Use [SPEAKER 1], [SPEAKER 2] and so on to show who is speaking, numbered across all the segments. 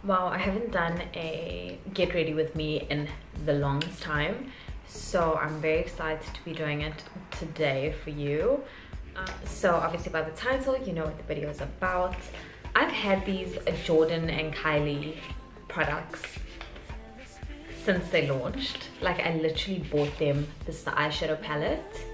[SPEAKER 1] Wow, I haven't done a get ready with me in the longest time, so I'm very excited to be doing it today for you. So obviously by the title you know what the video is about. I've had these Jordyn and Kylie products since they launched. Like, I literally bought them. This is the eyeshadow palette,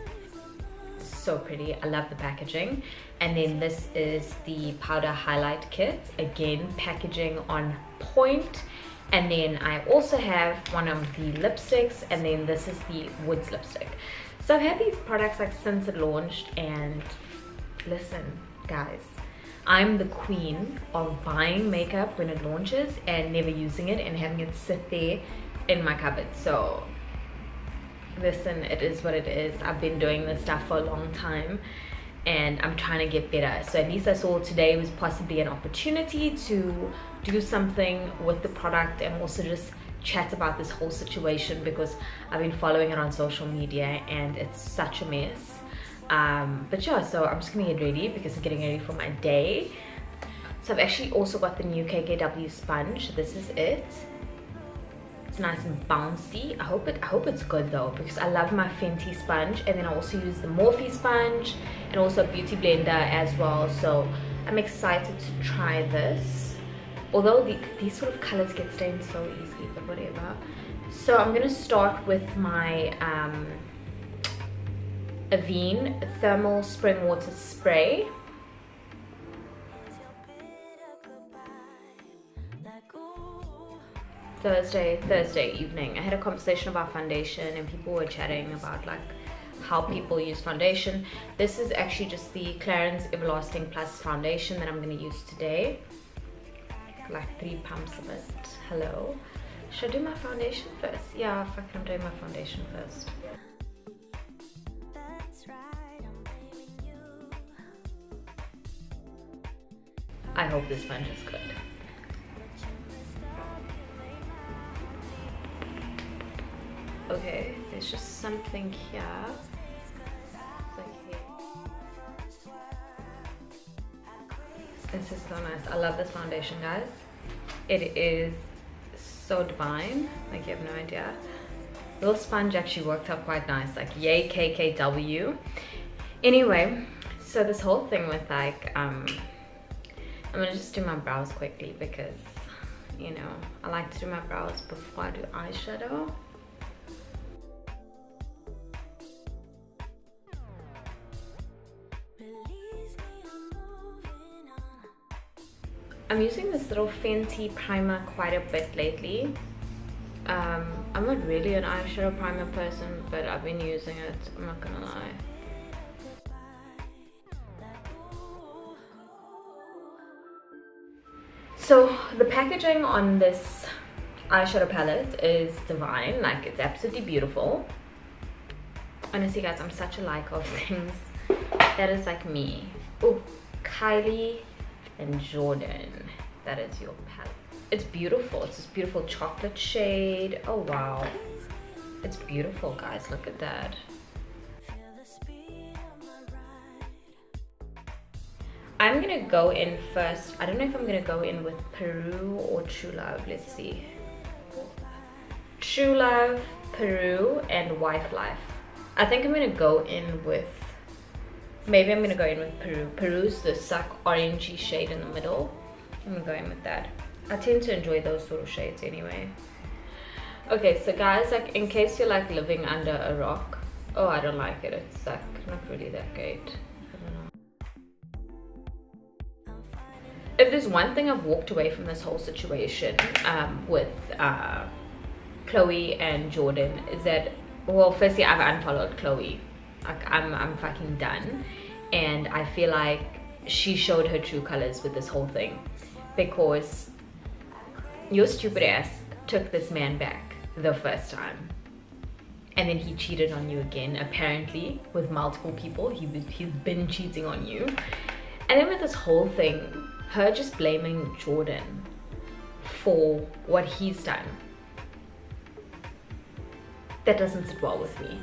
[SPEAKER 1] so pretty. I love the packaging. And then this is the powder highlight kit, again packaging on point. And then I also have one of the lipsticks, and then this is the Woods lipstick. So I've had these products like since it launched, and listen guys, I'm the queen of buying makeup when it launches and never using it and having it sit there in my cupboard. So listen, it is what it is. I've been doing this stuff for a long time and I'm trying to get better. So at least I saw today was possibly an opportunity to do something with the product and also just chat about this whole situation, because I've been following it on social media and it's such a mess. But yeah, so I'm just gonna get ready because I'm getting ready for my day. So I've actually also got the new KKW sponge. This is it. It's nice and bouncy. I hope it's good though, because I love my Fenty sponge, and then I also use the Morphe sponge and also a beauty blender as well. So I'm excited to try this, although these sort of colors get stained so easily, but whatever. So I'm gonna start with my Avene thermal spring water spray. Thursday evening, I had a conversation about foundation and people were chatting about like how people use foundation. This is actually just the Clarins Everlasting Plus foundation that I'm going to use today. Like 3 pumps of it. Hello. Should I do my foundation first? Yeah, fuck it, I'm doing my foundation first. I hope this sponge is good. Okay, there's just something here. It's like here. This is so nice. I love this foundation, guys. It is so divine. Like, you have no idea. The little sponge actually worked out quite nice. Like, yay KKW. Anyway, so this whole thing with like, I'm gonna just do my brows quickly because, you know, I like to do my brows before I do eyeshadow. I'm using this little Fenty primer quite a bit lately. I'm not really an eyeshadow primer person, but I've been using it, I'm not gonna lie. So the packaging on this eyeshadow palette is divine. Like, it's absolutely beautiful. Honestly guys, I'm such a like of things that is like me. Oh, Kylie and Jordyn, that is your palette. It's beautiful. It's this beautiful chocolate shade. Oh wow, it's beautiful guys, look at that. I'm gonna go in first. I don't know if I'm gonna go in with Peru or True Love. Let's see. True Love, Peru, and Wife Life. I think I'm gonna go in with, maybe I'm gonna go in with Peru. Peru's the suck orangey shade in the middle. I'm gonna go in with that. I tend to enjoy those sort of shades anyway. Okay, so guys, like, in case you're like living under a rock, oh, I don't like it. It's like not really that great. I don't know. If there's one thing I've walked away from this whole situation with Chloe and Jordyn is that, well, firstly, I've unfollowed Chloe. Like, I'm fucking done, and I feel like she showed her true colors with this whole thing, because your stupid ass took this man back the first time and then he cheated on you again, apparently with multiple people. He's been cheating on you, and then with this whole thing, her just blaming Jordyn for what he's done, that doesn't sit well with me.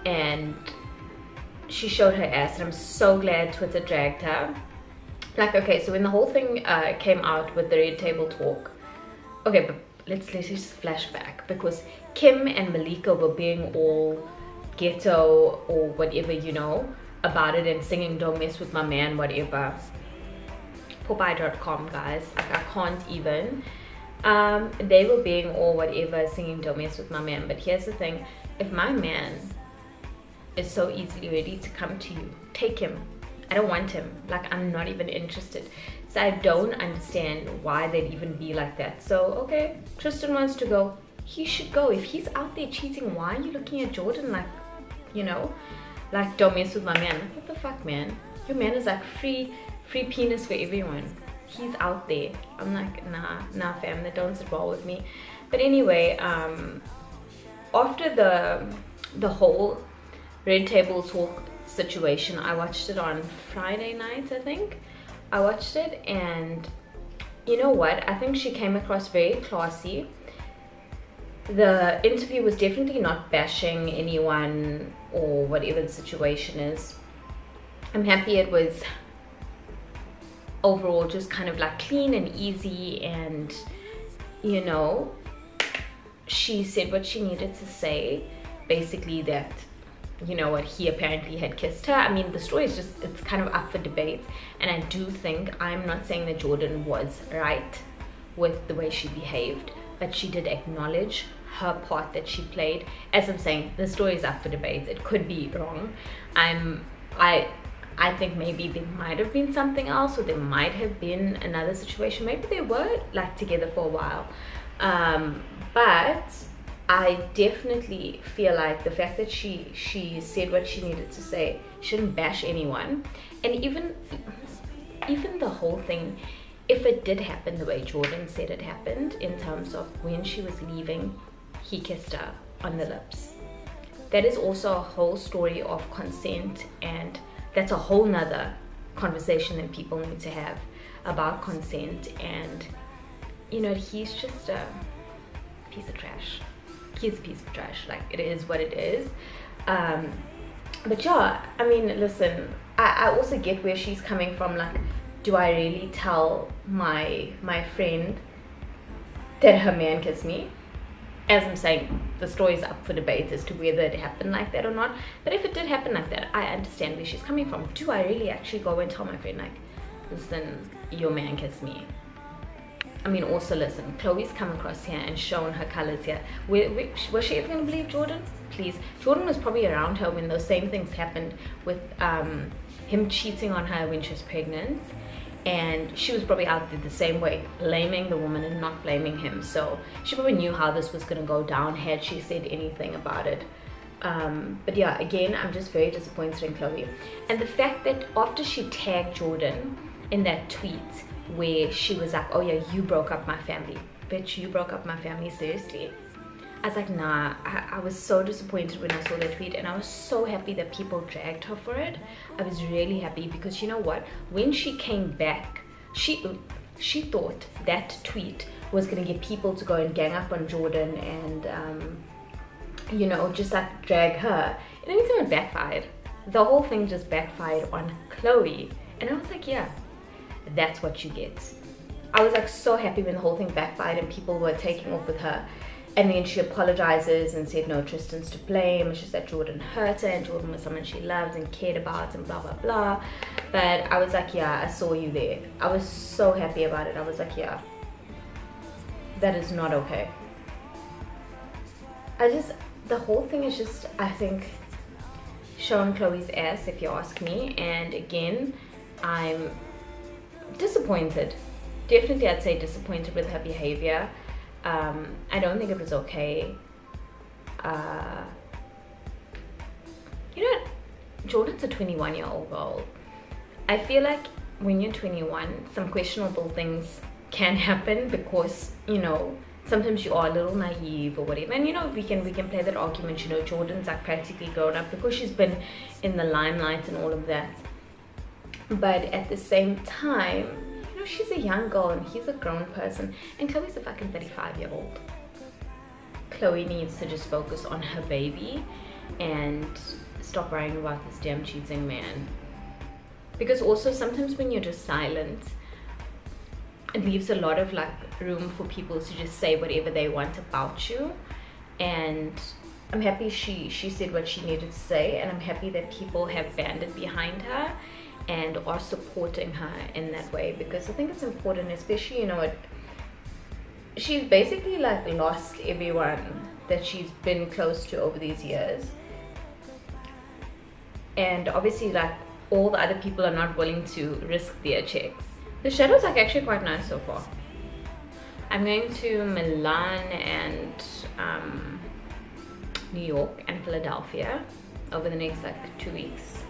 [SPEAKER 1] And she showed her ass, and I'm so glad Twitter dragged her. Like, okay, so when the whole thing came out with the Red Table Talk, okay, but let's just flash back, because Kim and Malika were being all ghetto or whatever, you know, about it, and singing "Don't Mess With My Man," whatever. Popeye.com, guys, like I can't even. They were being all whatever, singing "Don't Mess With My Man." But here's the thing, if my man is so easily ready to come to you, take him. I don't want him. Like, I'm not even interested. So I don't understand why they'd even be like that. So okay, Tristan wants to go, he should go. If he's out there cheating, why are you looking at Jordyn like, you know, like, don't mess with my man? Like, what the fuck, man? Your man is like free penis for everyone. He's out there. I'm like, nah fam, that don't sit well with me. But anyway, after the whole Red Table Talk situation, I watched it on Friday night, I think. I watched it, and you know what, I think she came across very classy. The interview was definitely not bashing anyone or whatever the situation is. I'm happy it was overall just kind of like clean and easy, and you know, she said what she needed to say, basically that, you know what, he apparently had kissed her. I mean, the story is just, it's kind of up for debate, and I do think, I'm not saying that Jordyn was right with the way she behaved, but she did acknowledge her part that she played. As I'm saying, the story is up for debate, it could be wrong. I think maybe there might have been something else, or there might have been another situation. Maybe they were like together for a while, but I definitely feel like the fact that she said what she needed to say, shouldn't bash anyone. And even the whole thing, if it did happen the way Jordyn said it happened, in terms of when she was leaving, he kissed her on the lips, that is also a whole story of consent, and that's a whole nother conversation that people need to have about consent. And you know, he's just a piece of trash. He's a piece of trash. Like, it is what it is. But yeah, I mean, listen, I also get where she's coming from. Like, do I really tell my friend that her man kissed me? As I'm saying, the story is up for debate as to whether it happened like that or not. But if it did happen like that, I understand where she's coming from. Do I really actually go and tell my friend, like, listen, your man kissed me? I mean, also listen, Chloe's come across here and shown her colors here. Was she ever going to believe Jordyn? Please. Jordyn was probably around her when those same things happened with him cheating on her when she was pregnant. And she was probably out there the same way, blaming the woman and not blaming him. So she probably knew how this was going to go down had she said anything about it. But yeah, again, I'm just very disappointed in Chloe. And the fact that after she tagged Jordyn in that tweet where she was like, oh yeah, you broke up my family. Bitch, you broke up my family, seriously? I was like, nah. I was so disappointed when I saw that tweet, and I was so happy that people dragged her for it. I was really happy, because you know what, when she came back, she thought that tweet was going to get people to go and gang up on Jordyn and you know, just like drag her. And everything it backfired. The whole thing just backfired on Chloe, and I was like, yeah, that's what you get. I was like so happy when the whole thing backfired and people were taking off with her. And then she apologizes and said, no, Tristan's to blame. It's just that Jordyn hurt her, and Jordyn was someone she loved and cared about and blah, blah, blah. But I was like, yeah, I saw you there. I was so happy about it. I was like, yeah, that is not okay. The whole thing is just, I think, showing Chloe's ass, if you ask me. And again, I'm disappointed. Definitely, I'd say disappointed with her behavior. I don't think it was okay. You know what? Jordyn's a 21-year-old girl. I feel like when you're 21, some questionable things can happen, because, you know, sometimes you are a little naive or whatever. And you know, we can play that argument, you know, Jordyn's like practically grown up because she's been in the limelight and all of that. But at the same time, she's a young girl and he's a grown person, and Chloe's a fucking 35-year-old. Chloe needs to just focus on her baby and stop worrying about this damn cheating man. Because also sometimes when you're just silent, it leaves a lot of like room for people to just say whatever they want about you. And I'm happy she said what she needed to say, and I'm happy that people have banded behind her and are supporting her in that way, because I think it's important, especially, you know, she's basically like lost everyone that she's been close to over these years, and obviously like all the other people are not willing to risk their checks. The shadow's like actually quite nice so far. I'm going to Milan and New York and Philadelphia over the next like 2 weeks.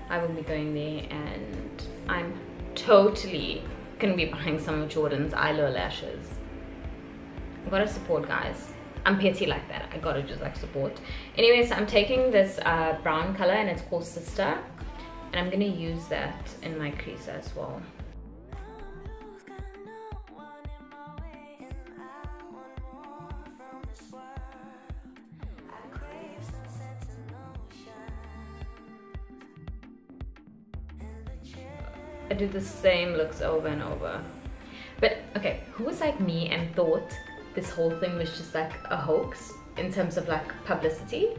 [SPEAKER 1] I will be going there, and I'm totally gonna be buying some of Jordyn's Eyeliner lashes. I gotta support, guys. I'm petty like that. I gotta just like support. Anyway, so I'm taking this brown color, and it's called Sister, and I'm gonna use that in my crease as well. I do the same looks over and over. But okay, who was like me and thought this whole thing was just like a hoax in terms of like publicity?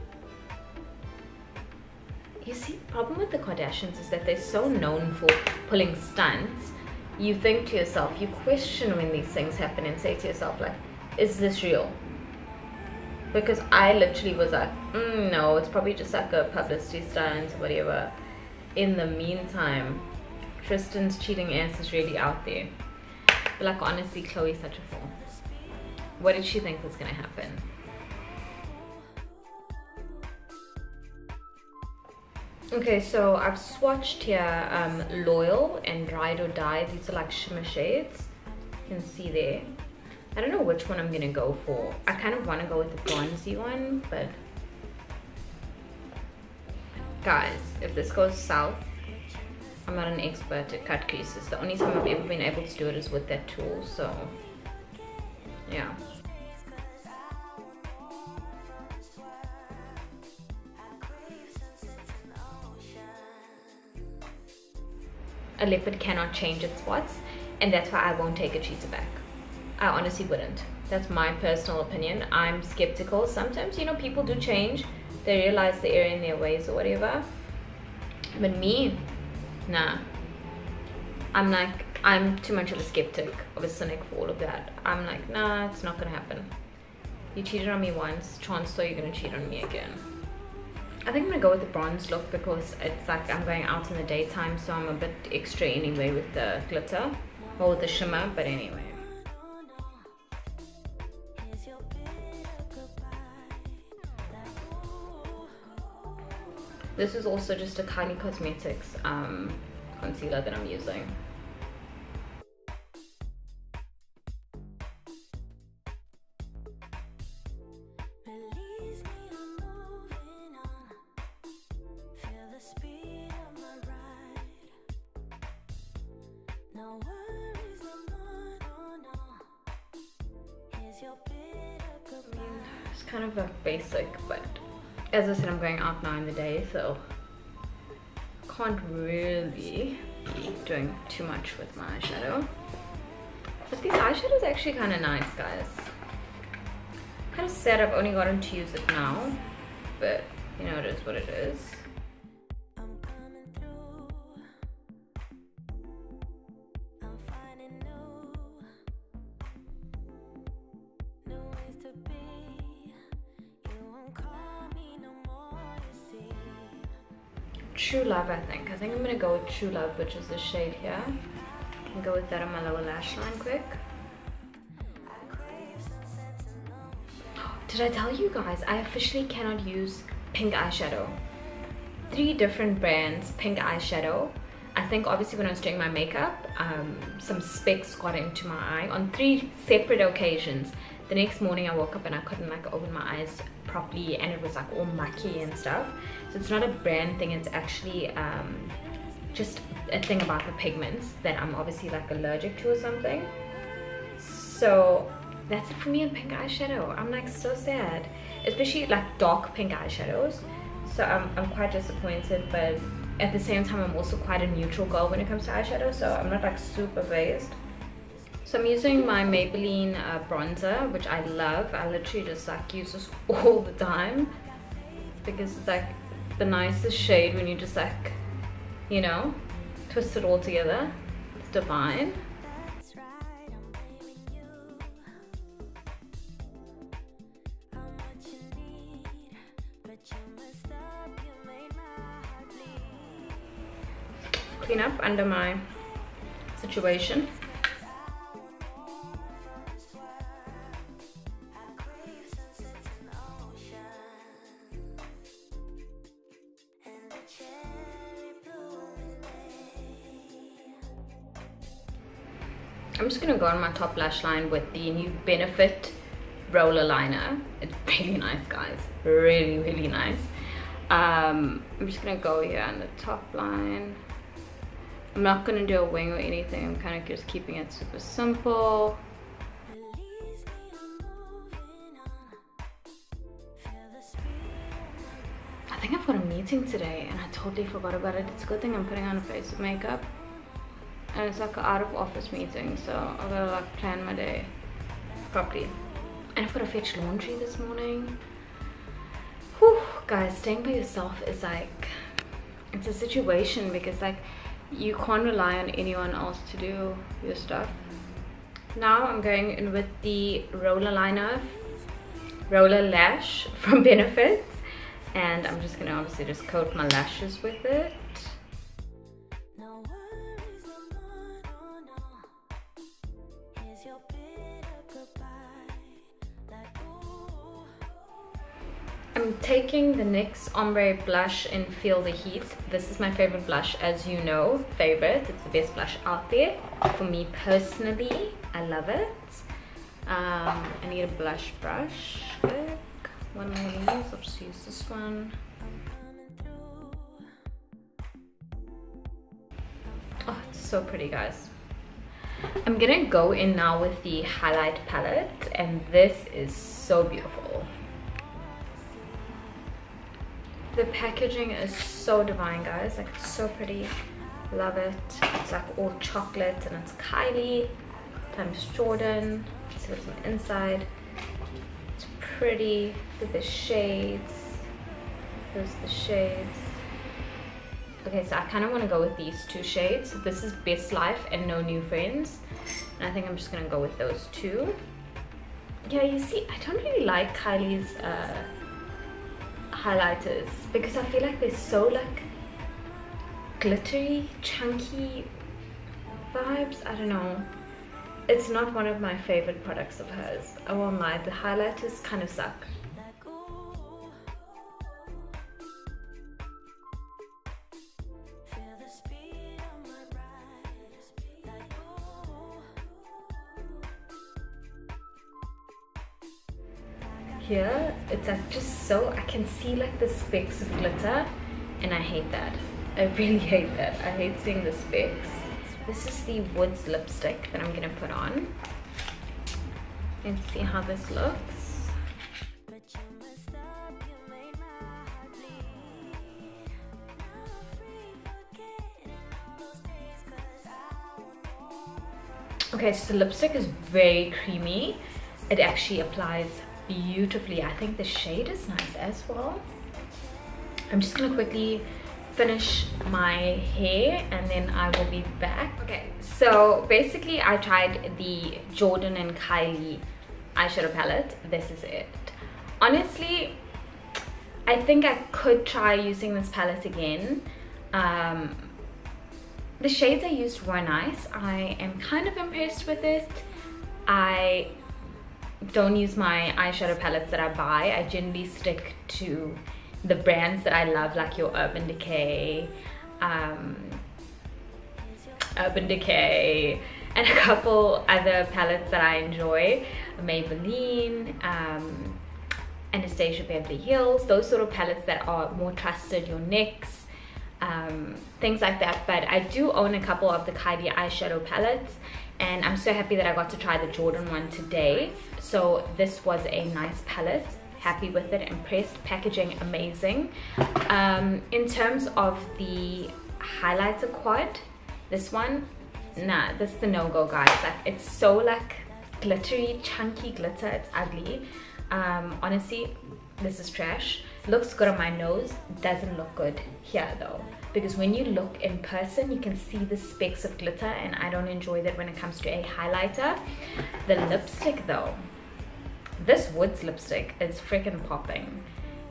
[SPEAKER 1] You see, the problem with the Kardashians is that they're so known for pulling stunts. You think to yourself, you question when these things happen and say to yourself like, is this real? Because I literally was like, no, it's probably just like a publicity stunt or whatever. In the meantime, Tristan's cheating ass is really out there. But like, honestly, Chloe's such a fool. What did she think was gonna happen? Okay, so I've swatched here Loyal and Ride or Die. These are like shimmer shades. You can see there. I don't know which one I'm gonna go for. I kind of want to go with the bronzy one, but guys, if this goes south, I'm not an expert at cut creases. The only time I've ever been able to do it is with that tool, so yeah. A leopard cannot change its spots, and that's why I won't take a cheater back. I honestly wouldn't. That's my personal opinion. I'm skeptical. Sometimes, you know, people do change. They realize the error in their ways or whatever. But me, nah. I'm too much of a skeptic, of a cynic for all of that. I'm like, nah, it's not gonna happen. You cheated on me once, chances are you're gonna cheat on me again. I think I'm gonna go with the bronze look because it's like I'm going out in the daytime, so I'm a bit extra anyway with the glitter or with the shimmer, but anyway. This is also just a Kylie Cosmetics concealer that I'm using. It's kind of a basic, but as I said, I'm going out now in the day, so can't really be doing too much with my eyeshadow. But these eyeshadows are actually kind of nice, guys. Kind of sad I've only gotten to use it now, but you know, it is what it is. True Love, I think I'm gonna go with True Love, which is the shade here. I can go with that on my lower lash line quick. Did I tell you guys, I officially cannot use pink eyeshadow. 3 different brands, pink eyeshadow. I think obviously when I was doing my makeup, some specks got into my eye on 3 separate occasions. The next morning I woke up and I couldn't like open my eyes properly, and it was like all mucky and stuff. So it's not a brand thing, it's actually just a thing about the pigments that I'm obviously like allergic to or something. So that's it for me in pink eyeshadow. I'm like so sad, especially like dark pink eyeshadows. So I'm quite disappointed, but at the same time I'm also quite a neutral girl when it comes to eyeshadow, so I'm not like super phased. So I'm using my Maybelline bronzer, which I love. I literally just like use this all the time because it's like the nicest shade when you just like, you know, twist it all together. It's divine. Clean up under my situation. I'm just gonna go on my top lash line with the new Benefit roller liner. It's really nice, guys. Really, really nice. I'm just gonna go here on the top line. I'm not gonna do a wing or anything. I'm kind of just keeping it super simple. I think I've got a meeting today and I totally forgot about it. It's a good thing I'm putting on a face of makeup. And it's like an out of office meeting, so I've got to like plan my day properly. And I've got to fetch laundry this morning. Whew, guys, staying by yourself is like, it's a situation because like you can't rely on anyone else to do your stuff. Now I'm going in with the roller lash from Benefit, and I'm just gonna obviously just coat my lashes with it. I'm taking the NYX Ombre blush in Feel the Heat. This is my favorite blush, as you know, favorite. It's the best blush out there. For me personally, I love it. I need a blush brush. Quick. One of these, I'll just use this one. Oh, it's so pretty, guys. I'm gonna go in now with the highlight palette, and this is so beautiful. The packaging is so divine, guys. Like, it's so pretty. Love it. It's like all chocolate, and it's Kylie times Jordyn. See what's on the inside. It's pretty. Look at the shades. There's the shades. Okay, so I kind of want to go with these two shades. This is Best Life and No New Friends, and I think I'm just gonna go with those two. Yeah, you see, I don't really like Kylie's highlighters because I feel like they're so like glittery, chunky vibes. I don't know, it's not one of my favorite products of hers. I won't lie, the highlighters kind of suck. Here it's like just so, I can see like the specks of glitter, and I hate that. I really hate that. I hate seeing the specks. This is the Woods lipstick that I'm gonna put on and see how this looks. Okay, so the lipstick is very creamy. It actually applies beautifully. I think the shade is nice as well. I'm just gonna quickly finish my hair and then I will be back. Okay, so basically I tried the Jordyn and Kylie eyeshadow palette. This is it. Honestly, I think I could try using this palette again. The shades I used were nice. I am kind of impressed with it. I don't use my eyeshadow palettes that I buy. I generally stick to the brands that I love, like your Urban Decay, and a couple other palettes that I enjoy. Maybelline, Anastasia, Beverly Hills, those sort of palettes that are more trusted, your NYX, things like that. But I do own a couple of the Kylie eyeshadow palettes, and I'm so happy that I got to try the Jordyn one today. So this was a nice palette. Happy with it, impressed. Packaging amazing. In terms of the highlighter quad, this one nah, this is the no-go, guys. Like, it's so like glittery, chunky glitter. It's ugly. Honestly, this is trash. Looks good on my nose, doesn't look good here though, because when you look in person you can see the specks of glitter, and I don't enjoy that when it comes to a highlighter. The lipstick though, this Woods lipstick is freaking popping.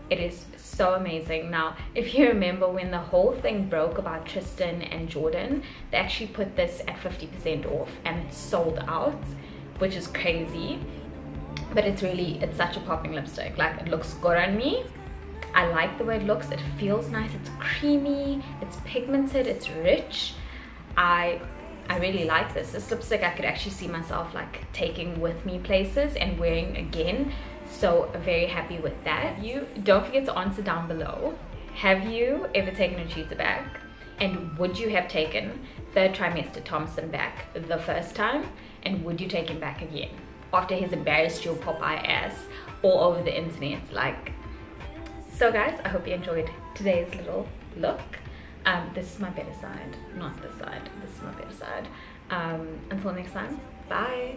[SPEAKER 1] It is so amazing. Now, if you remember when the whole thing broke about Tristan and Jordyn, they actually put this at 50% off and it's sold out, which is crazy. But it's such a popping lipstick. Like, it looks good on me. I like the way it looks. It feels nice. It's creamy, it's pigmented, it's rich. I really like this. This lipstick I could actually see myself like taking with me places and wearing again. So very happy with that. You don't forget to answer down below. Have you ever taken a cheater back? And would you have taken Third Trimester Thompson back the first time? And would you take him back again after he's embarrassed your Popeye ass all over the internet? Like, so guys, I hope you enjoyed today's little look. This is my better side, not this side. This is my better side. Until next time, bye.